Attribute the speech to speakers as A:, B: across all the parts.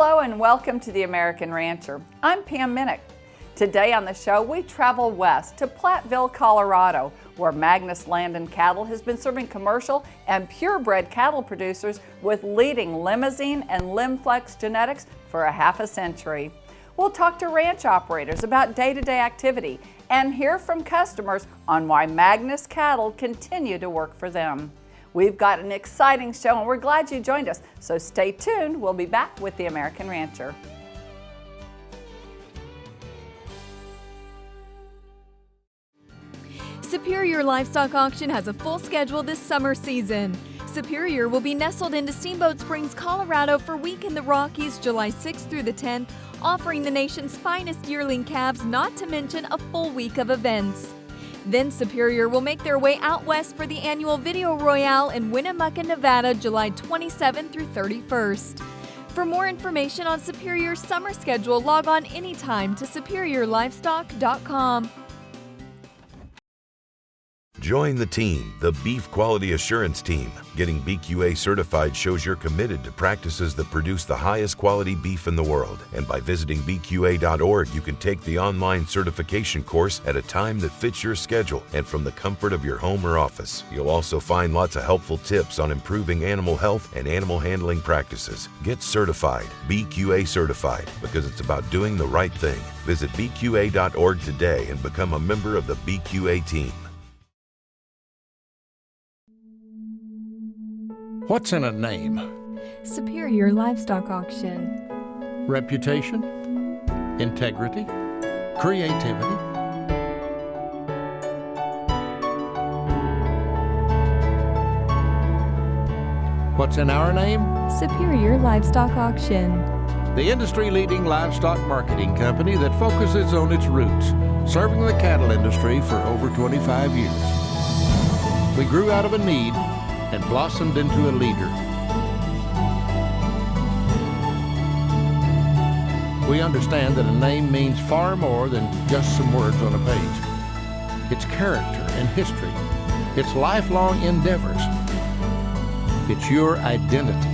A: Hello and welcome to the American Rancher. I'm Pam Minnick. Today on the show, we travel west to Platteville, Colorado, where Magness Land and Cattle has been serving commercial and purebred cattle producers with leading Limousin and Limflex genetics for a half a century. We'll talk to ranch operators about day-to-day activity and hear from customers on why Magness cattle continue to work for them. We've got an exciting show and we're glad you joined us, so stay tuned. We'll be back with the American Rancher.
B: Superior Livestock Auction has a full schedule this summer season. Superior will be nestled into Steamboat Springs, Colorado for Week in the Rockies, July 6th through the 10th, offering the nation's finest yearling calves, not to mention a full week of events. Then Superior will make their way out west for the annual Video Royale in Winnemucca, Nevada, July 27th through 31st. For more information on Superior's summer schedule, log on anytime to superiorlivestock.com.
C: Join the team, the Beef Quality Assurance Team. Getting BQA certified shows you're committed to practices that produce the highest quality beef in the world. And by visiting bqa.org, you can take the online certification course at a time that fits your schedule and from the comfort of your home or office. You'll also find lots of helpful tips on improving animal health and animal handling practices. Get certified, BQA certified, because it's about doing the right thing. Visit bqa.org today and become a member of the BQA team.
D: What's in a name?
B: Superior Livestock Auction.
D: Reputation, integrity, creativity. What's in our name?
B: Superior Livestock Auction.
D: The industry-leading livestock marketing company that focuses on its roots, serving the cattle industry for over 25 years. We grew out of a need and blossomed into a leader. We understand that a name means far more than just some words on a page. It's character and history. It's lifelong endeavors. It's your identity.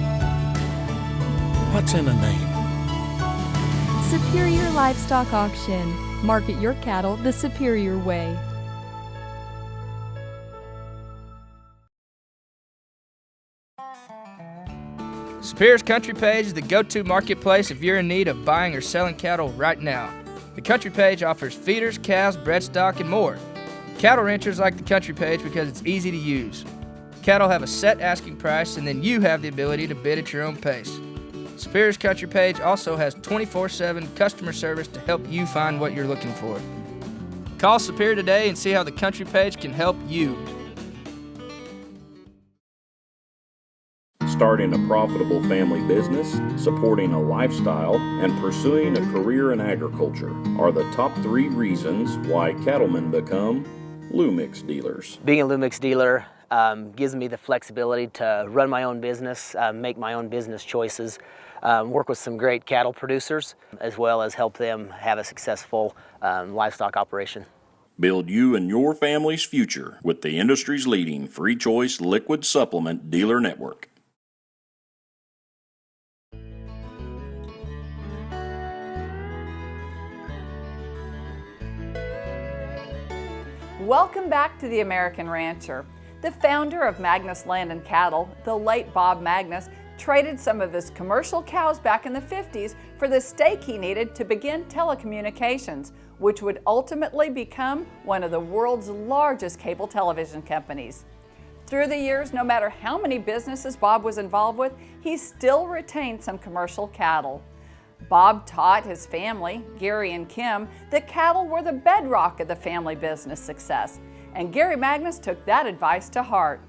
D: What's in a name?
B: Superior Livestock Auction. Market your cattle the superior way.
E: Superior's Country Page is the go-to marketplace if you're in need of buying or selling cattle right now. The Country Page offers feeders, calves, bread stock, and more. Cattle ranchers like the Country Page because it's easy to use. Cattle have a set asking price, and then you have the ability to bid at your own pace. Superior's Country Page also has 24/7 customer service to help you find what you're looking for. Call Superior today and see how the Country Page can help you.
F: Starting a profitable family business, supporting a lifestyle, and pursuing a career in agriculture are the top 3 reasons why cattlemen become Lumix dealers.
G: Being a Lumix dealer gives me the flexibility to run my own business, make my own business choices, work with some great cattle producers, as well as help them have a successful livestock operation.
F: Build you and your family's future with the industry's leading free choice liquid supplement dealer network.
A: Welcome back to the American Rancher. The founder of Magness Land and Cattle, the late Bob Magness, traded some of his commercial cows back in the 50s for the stake he needed to begin telecommunications, which would ultimately become one of the world's largest cable television companies. Through the years, no matter how many businesses Bob was involved with, he still retained some commercial cattle. Bob taught his family, Gary and Kim, that cattle were the bedrock of the family business success, and Gary Magness took that advice to heart.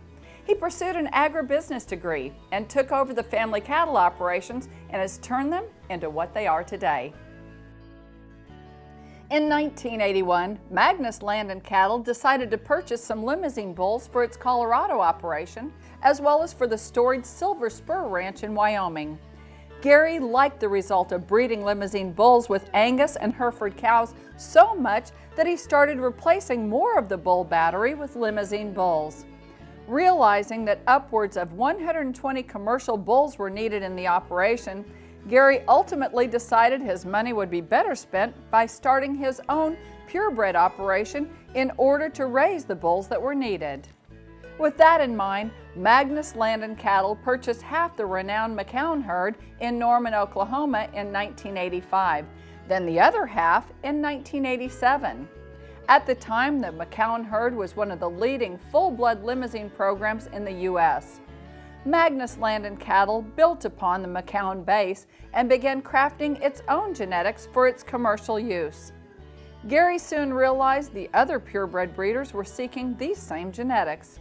A: He pursued an agribusiness degree and took over the family cattle operations and has turned them into what they are today. In 1981, Magness Land and Cattle decided to purchase some Limousin bulls for its Colorado operation, as well as for the storied Silver Spur Ranch in Wyoming. Gary liked the result of breeding Limousin bulls with Angus and Hereford cows so much that he started replacing more of the bull battery with Limousin bulls. Realizing that upwards of 120 commercial bulls were needed in the operation, Gary ultimately decided his money would be better spent by starting his own purebred operation in order to raise the bulls that were needed. With that in mind, Magness Land and Cattle purchased half the renowned McCown herd in Norman, Oklahoma in 1985, then the other half in 1987. At the time, the McCown herd was one of the leading full-blood limousine programs in the U.S. Magness Land and Cattle built upon the McCown base and began crafting its own genetics for its commercial use. Gary soon realized the other purebred breeders were seeking these same genetics.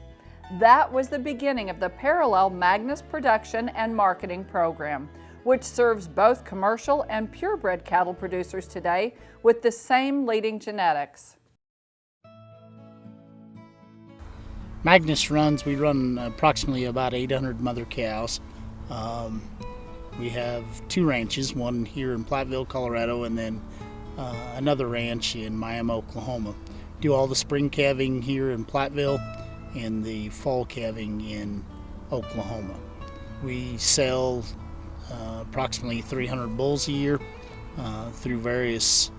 A: That was the beginning of the parallel Magness production and marketing program, which serves both commercial and purebred cattle producers today with the same leading genetics.
H: Magness we run approximately about 800 mother cows. We have 2 ranches, one here in Platteville, Colorado, and then another ranch in Miami, Oklahoma. Do all the spring calving here in Platteville and the fall calving in Oklahoma. We sell approximately 300 bulls a year through various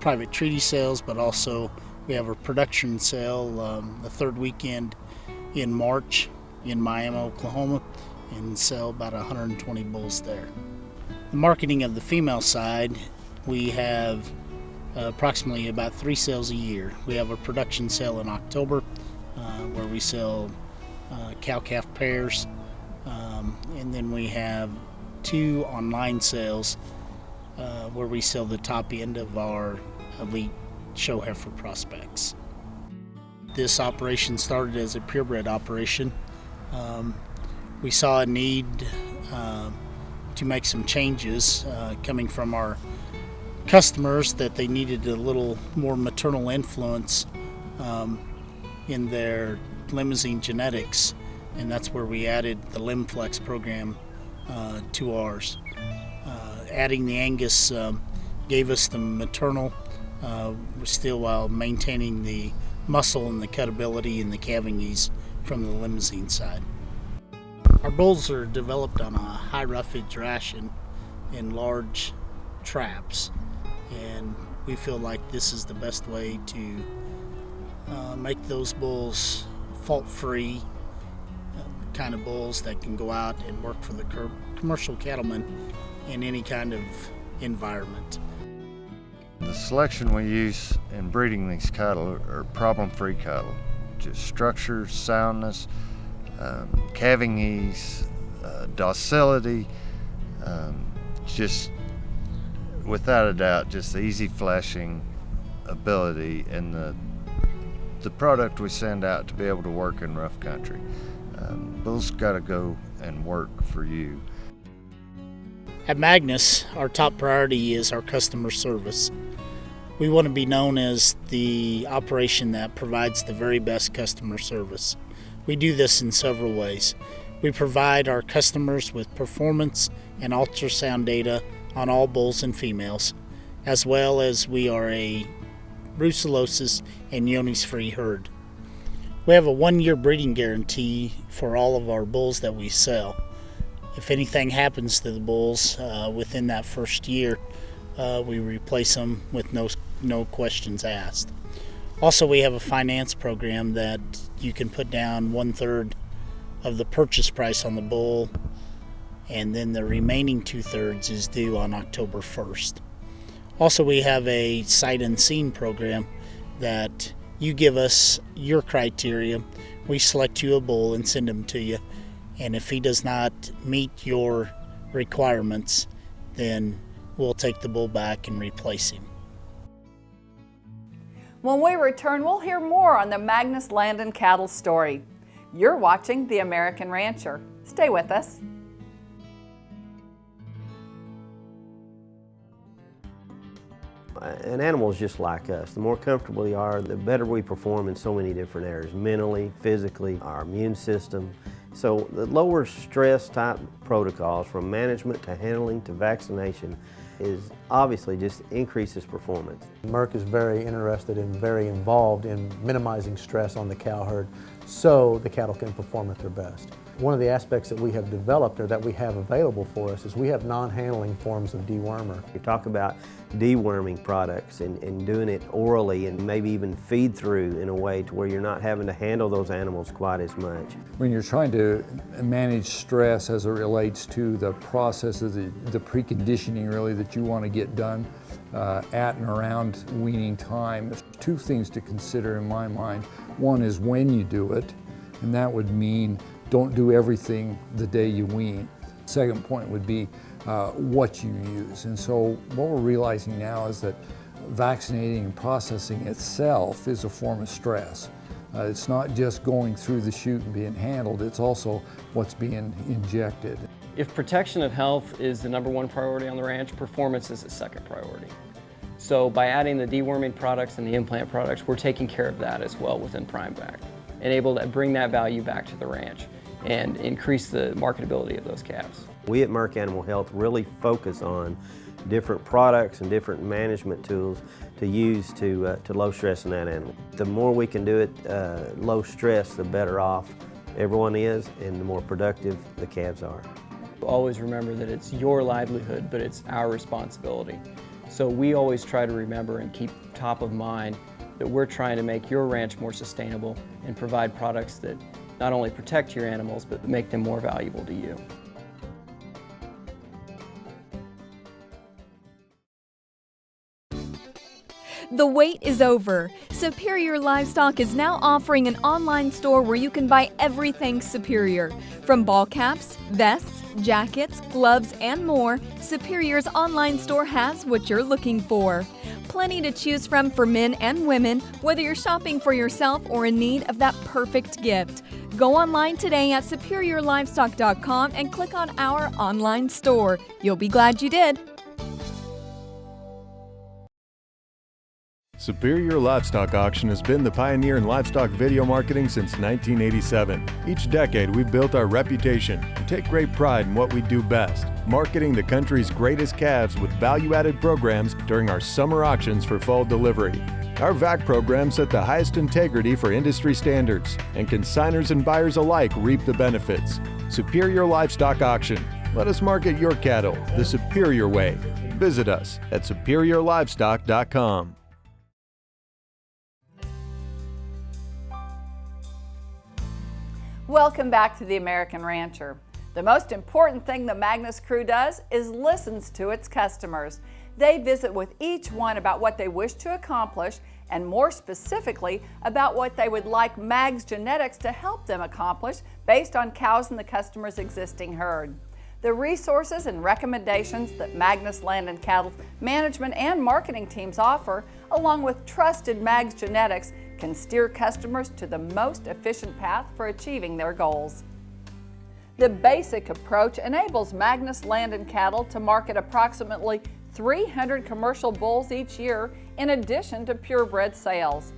H: private treaty sales, but also we have a production sale the third weekend in March in Miami, Oklahoma, and sell about 120 bulls there. The marketing of the female side, we have approximately about 3 sales a year. We have a production sale in October where we sell cow-calf pairs, and then we have 2 online sales where we sell the top end of our elite show heifer prospects. This operation started as a purebred operation. We saw a need to make some changes coming from our customers that they needed a little more maternal influence in their limousine genetics, and that's where we added the LimFlex program to ours. Adding the Angus gave us the maternal still while maintaining the muscle and the cutability and the calving ease from the limousine side. Our bulls are developed on a high roughage ration in large traps, and we feel like this is the best way to make those bulls fault-free kind of bulls that can go out and work for the commercial cattleman in any kind of environment.
I: The selection we use in breeding these cattle are problem-free cattle. Just structure, soundness, calving ease, docility, just without a doubt, just the easy flashing ability and the product we send out to be able to work in rough country. Bulls got to go and work for you.
H: At Magness, our top priority is our customer service. We want to be known as the operation that provides the very best customer service. We do this in several ways. We provide our customers with performance and ultrasound data on all bulls and females, as well as we are a brucellosis and Johne's-free herd. We have a 1-year breeding guarantee for all of our bulls that we sell. If anything happens to the bulls within that first year, we replace them with no questions asked. Also, we have a finance program that you can put down 1/3 of the purchase price on the bull, and then the remaining 2/3 is due on October 1st. Also, we have a sight unseen program that you give us your criteria, we select you a bull and send him to you, and if he does not meet your requirements, then we'll take the bull back and replace him.
A: When we return, we'll hear more on the Magness Land and Cattle story. You're watching The American Rancher. Stay with us.
J: An animal is just like us. The more comfortable we are, the better we perform in so many different areas, mentally, physically, our immune system. So the lower stress type protocols, from management to handling to vaccination, is obviously just increases performance.
K: Merck is very interested and very involved in minimizing stress on the cow herd so the cattle can perform at their best. One of the aspects that we have developed or that we have available for us is we have non-handling forms of dewormer.
J: You talk about deworming products and doing it orally and maybe even feed through in a way to where you're not having to handle those animals quite as much.
L: When you're trying to manage stress as it relates to the process of the preconditioning really that you want to get done at and around weaning time, there's two things to consider in my mind. One is when you do it, and that would mean don't do everything the day you wean. Second point would be what you use. And so what we're realizing now is that vaccinating and processing itself is a form of stress. It's not just going through the chute and being handled, it's also what's being injected.
M: If protection of health is the #1 priority on the ranch, performance is the second priority. So by adding the deworming products and the implant products, we're taking care of that as well within PrimeVac and able to bring that value back to the ranch and increase the marketability of those calves.
J: We at Merck Animal Health really focus on different products and different management tools to use to low stress in that animal. The more we can do it low stress, the better off everyone is and the more productive the calves are.
M: Always remember that it's your livelihood, but it's our responsibility. So we always try to remember and keep top of mind that we're trying to make your ranch more sustainable and provide products that not only protect your animals, but make them more valuable to you.
B: The wait is over. Superior Livestock is now offering an online store where you can buy everything Superior. From ball caps, vests, jackets, gloves, and more, Superior's online store has what you're looking for. Plenty to choose from for men and women, whether you're shopping for yourself or in need of that perfect gift. Go online today at superiorlivestock.com and click on our online store. You'll be glad you did.
N: Superior Livestock Auction has been the pioneer in livestock video marketing since 1987. Each decade, we've built our reputation and take great pride in what we do best, marketing the country's greatest calves with value-added programs during our summer auctions for fall delivery. Our VAC program set the highest integrity for industry standards, and consignors and buyers alike reap the benefits. Superior Livestock Auction. Let us market your cattle the superior way. Visit us at superiorlivestock.com.
A: Welcome back to The American Rancher. The most important thing the Magness crew does is listens to its customers. They visit with each one about what they wish to accomplish and more specifically about what they would like Mag's genetics to help them accomplish based on cows in the customer's existing herd. The resources and recommendations that Magness Land and Cattle management and marketing teams offer, along with trusted Mag's genetics, can steer customers to the most efficient path for achieving their goals. The basic approach enables Magness Land and Cattle to market approximately 300 commercial bulls each year in addition to purebred sales.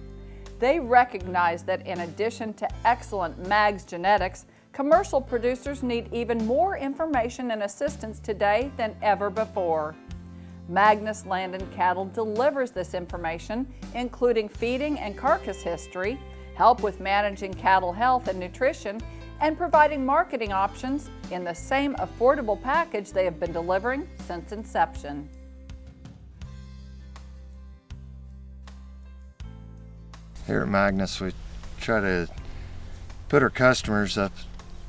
A: They recognize that in addition to excellent Mag's genetics, commercial producers need even more information and assistance today than ever before. Magness Land and Cattle delivers this information, including feeding and carcass history, help with managing cattle health and nutrition, and providing marketing options in the same affordable package they have been delivering since inception.
I: Here at Magness, we try to put our customers up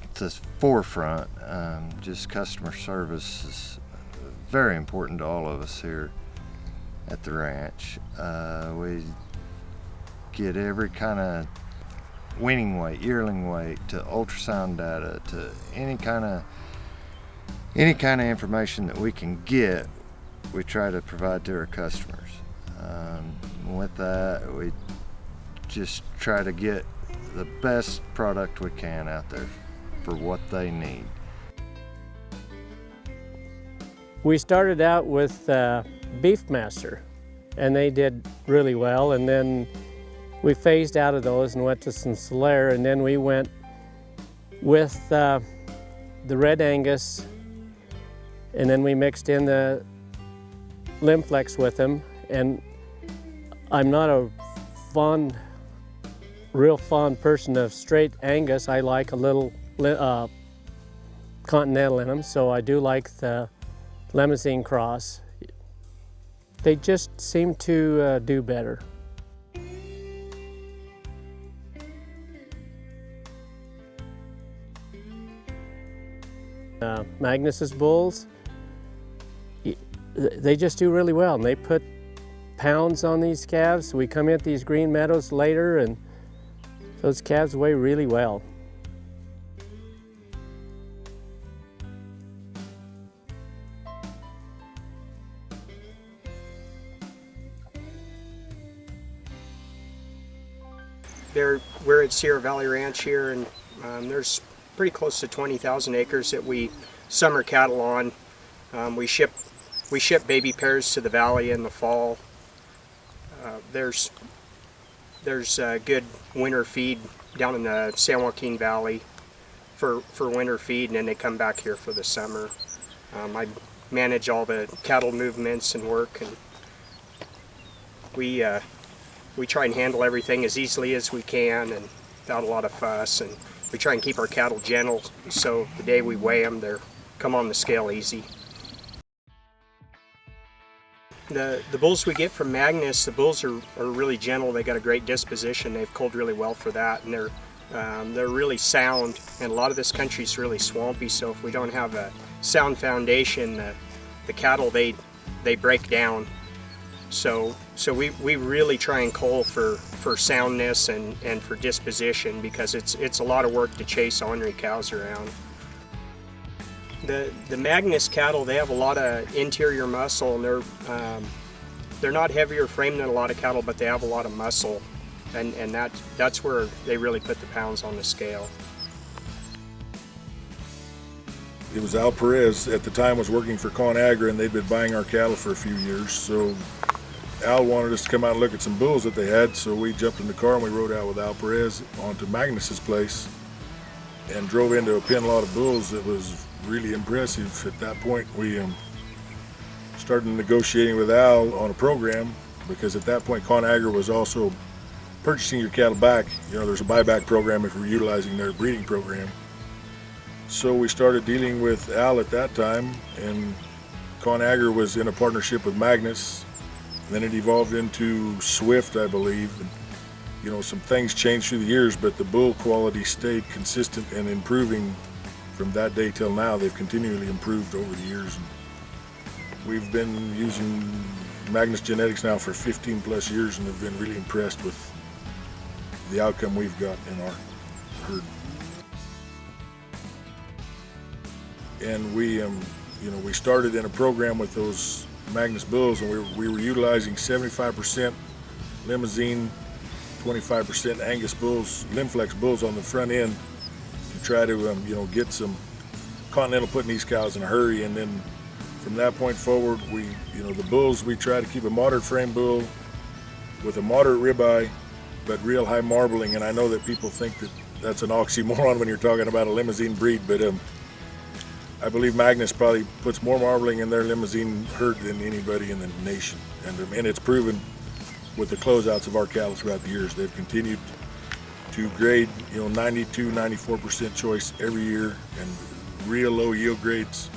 I: at the forefront. Just customer service is very important to all of us here at the ranch. We get every kind of weaning weight, yearling weight, to ultrasound data, to any kind of information that we can get, we try to provide to our customers. With that, we just try to get the best product we can out there for what they need.
O: We started out with Beefmaster, and they did really well, and then we phased out of those and went to Sinclair, and then we went with the Red Angus, and then we mixed in the Limflex with them, and I'm not a real fond person of straight Angus. I like a little Continental in them, so I do like the Limousine Cross. They just seem to do better. Magness's bulls, they just do really well, and they put pounds on these calves. We come into these green meadows later, and those calves weigh really well.
P: We're at Sierra Valley Ranch here, and there's pretty close to 20,000 acres that we summer cattle on. We ship baby pairs to the valley in the fall. There's good winter feed down in the San Joaquin Valley for winter feed, and then they come back here for the summer. I manage all the cattle movements and work, and we try and handle everything as easily as we can and without a lot of fuss, and we try and keep our cattle gentle so the day we weigh them, they come on the scale easy. The bulls we get from Magness, the bulls are really gentle. They got a great disposition. They've culled really well for that, and they're really sound. And a lot of this country is really swampy, so if we don't have a sound foundation, the cattle they break down. So we really try and cull for soundness and for disposition, because it's a lot of work to chase ornery cows around. The Magness cattle, they have a lot of interior muscle, and they're not heavier frame than a lot of cattle, but they have a lot of muscle, and that's where they really put the pounds on the scale.
Q: It was Al Perez at the time was working for ConAgra, and they'd been buying our cattle for a few years. So Al wanted us to come out and look at some bulls that they had, so we jumped in the car and we rode out with Al Perez onto Magness's place and drove into a pen lot of bulls that was really impressive. At that point, we started negotiating with Al on a program, because at that point ConAgra was also purchasing your cattle back. You know, there's a buyback program if we're utilizing their breeding program. So we started dealing with Al at that time, and ConAgra was in a partnership with Magness. Then it evolved into Swift, I believe. And, you know, some things changed through the years, but the bull quality stayed consistent and improving from that day till now. They've continually improved over the years. And we've been using Magness genetics now for 15 plus years, and have been really impressed with the outcome we've got in our herd. And we started in a program with those Magness bulls, and we were utilizing 75% Limousine, 25% Angus bulls, Limflex bulls on the front end to try to get some Continental put in these cows in a hurry. And then from that point forward, the bulls, we try to keep a moderate frame bull with a moderate ribeye, but real high marbling. And I know that people think that that's an oxymoron when you're talking about a Limousine breed, but I believe Magness probably puts more marbling in their Limousine herd than anybody in the nation. And it's proven with the closeouts of our cattle throughout the years. They've continued to grade, 92, 94% choice every year, and real low yield grades.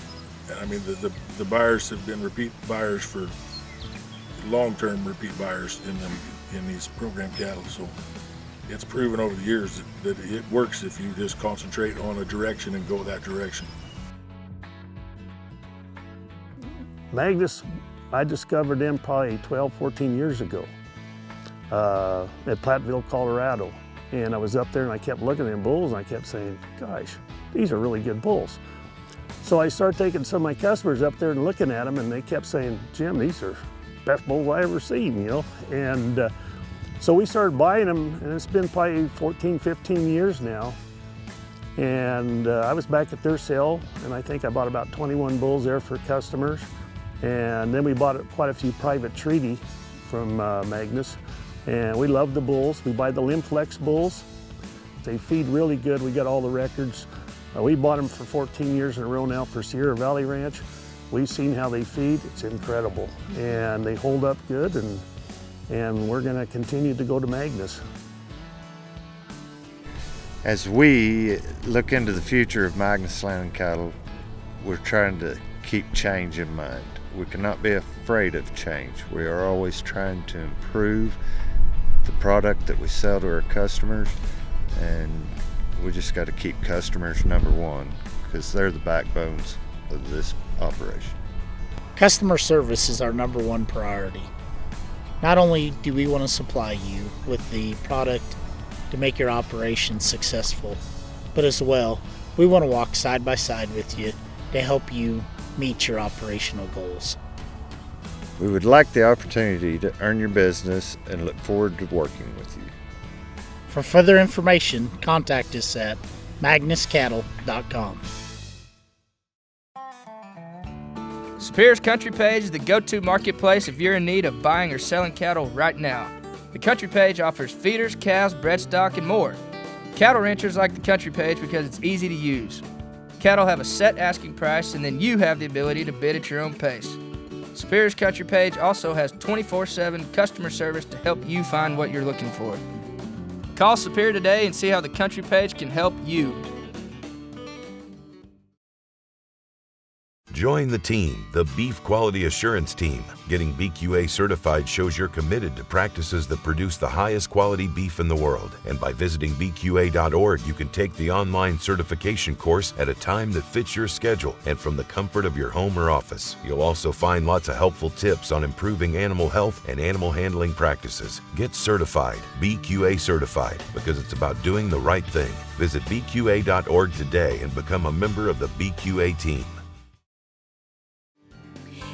Q: And I mean, the buyers have been repeat buyers for long-term repeat buyers in these program cattle. So it's proven over the years that it works if you just concentrate on a direction and go that direction.
R: Magness, I discovered them probably 12, 14 years ago at Platteville, Colorado. And I was up there and I kept looking at them bulls, and I kept saying, gosh, these are really good bulls. So I started taking some of my customers up there and looking at them, and they kept saying, Jim, these are best bulls I ever seen, And so we started buying them, and it's been probably 14, 15 years now. And I was back at their sale, and I think I bought about 21 bulls there for customers. And then we bought quite a few private treaty from Magness, and we love the bulls. We buy the Limflex bulls. They feed really good. We got all the records. We bought them for 14 years in a row now for Sierra Valley Ranch. We've seen how they feed, it's incredible. And they hold up good, and we're gonna continue to go to Magness.
I: As we look into the future of Magness Land and Cattle, we're trying to keep change in mind. We cannot be afraid of change. We are always trying to improve the product that we sell to our customers, and we just got to keep customers number one, because they're the backbones of this operation.
H: Customer service is our number one priority. Not only do we want to supply you with the product to make your operation successful, but as well, we want to walk side by side with you to help you meet your operational goals.
I: We would like the opportunity to earn your business and look forward to working with you.
H: For further information, contact us at magnesscattle.com.
E: Superior's Country Page is the go-to marketplace if you're in need of buying or selling cattle right now. The Country Page offers feeders, cows, bread stock, and more. Cattle ranchers like the Country Page because it's easy to use. Cattle have a set asking price, and then you have the ability to bid at your own pace. Superior's Country Page also has 24/7 customer service to help you find what you're looking for. Call Superior today and see how the Country Page can help you.
C: Join the team, the Beef Quality Assurance Team. Getting BQA certified shows you're committed to practices that produce the highest quality beef in the world. And by visiting BQA.org, you can take the online certification course at a time that fits your schedule and from the comfort of your home or office. You'll also find lots of helpful tips on improving animal health and animal handling practices. Get certified, BQA certified, because it's about doing the right thing. Visit BQA.org today and become a member of the BQA team.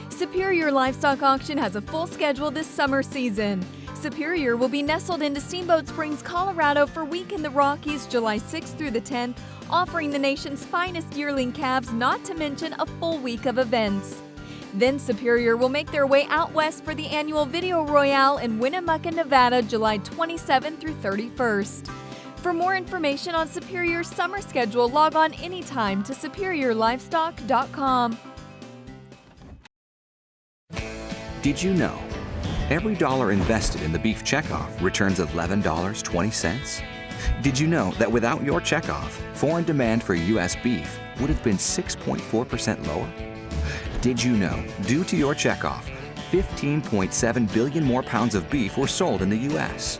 B: Superior Livestock Auction has a full schedule this summer season. Superior will be nestled into Steamboat Springs, Colorado for Week in the Rockies, July 6th through the 10th, offering the nation's finest yearling calves, not to mention a full week of events. Then Superior will make their way out west for the annual Video Royale in Winnemucca, Nevada, July 27th through 31st. For more information on Superior's summer schedule, log on anytime to superiorlivestock.com.
S: Did you know every dollar invested in the beef checkoff returns $11.20? Did you know that without your checkoff, foreign demand for U.S. beef would have been 6.4% lower? Did you know, due to your checkoff, 15.7 billion more pounds of beef were sold in the U.S.?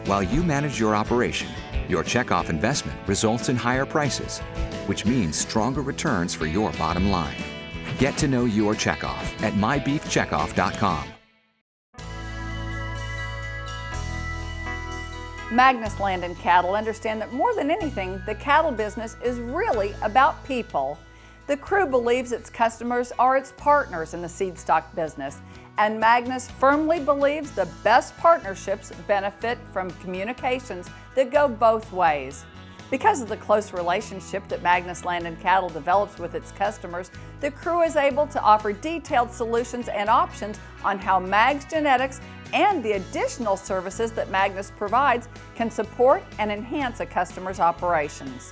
S: While you manage your operation, your checkoff investment results in higher prices, which means stronger returns for your bottom line. Get to know your checkoff at mybeefcheckoff.com.
A: Magness Land and Cattle understand that more than anything, the cattle business is really about people. The crew believes its customers are its partners in the seed stock business, and Magness firmly believes the best partnerships benefit from communications that go both ways. Because of the close relationship that Magness Land and Cattle develops with its customers, the crew is able to offer detailed solutions and options on how Mag's genetics and the additional services that Magness provides can support and enhance a customer's operations.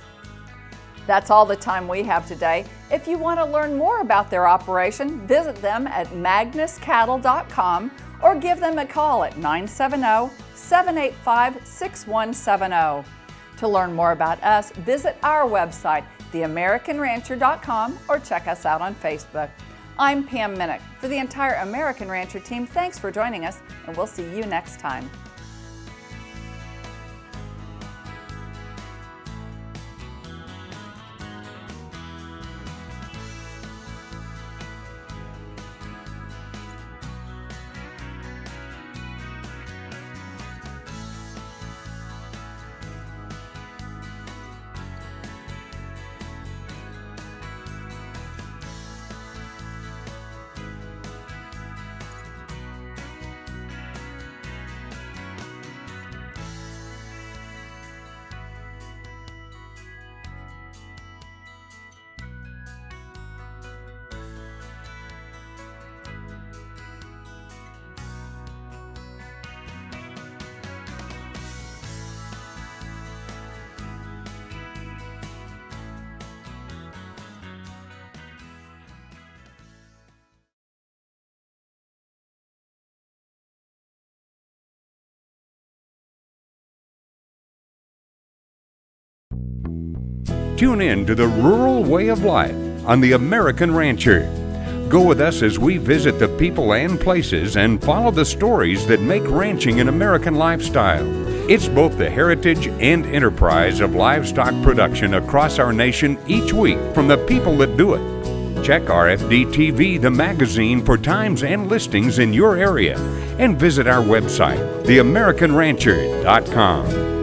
A: That's all the time we have today. If you want to learn more about their operation, visit them at magnesscattle.com or give them a call at 970-785-6170. To learn more about us, visit our website, theamericanrancher.com, or check us out on Facebook. I'm Pam Minnick. For the entire American Rancher team, thanks for joining us, and we'll see you next time.
T: Tune in to the rural way of life on The American Rancher. Go with us as we visit the people and places and follow the stories that make ranching an American lifestyle. It's both the heritage and enterprise of livestock production across our nation each week from the people that do it. Check RFD TV, the magazine, for times and listings in your area, and visit our website, theamericanrancher.com.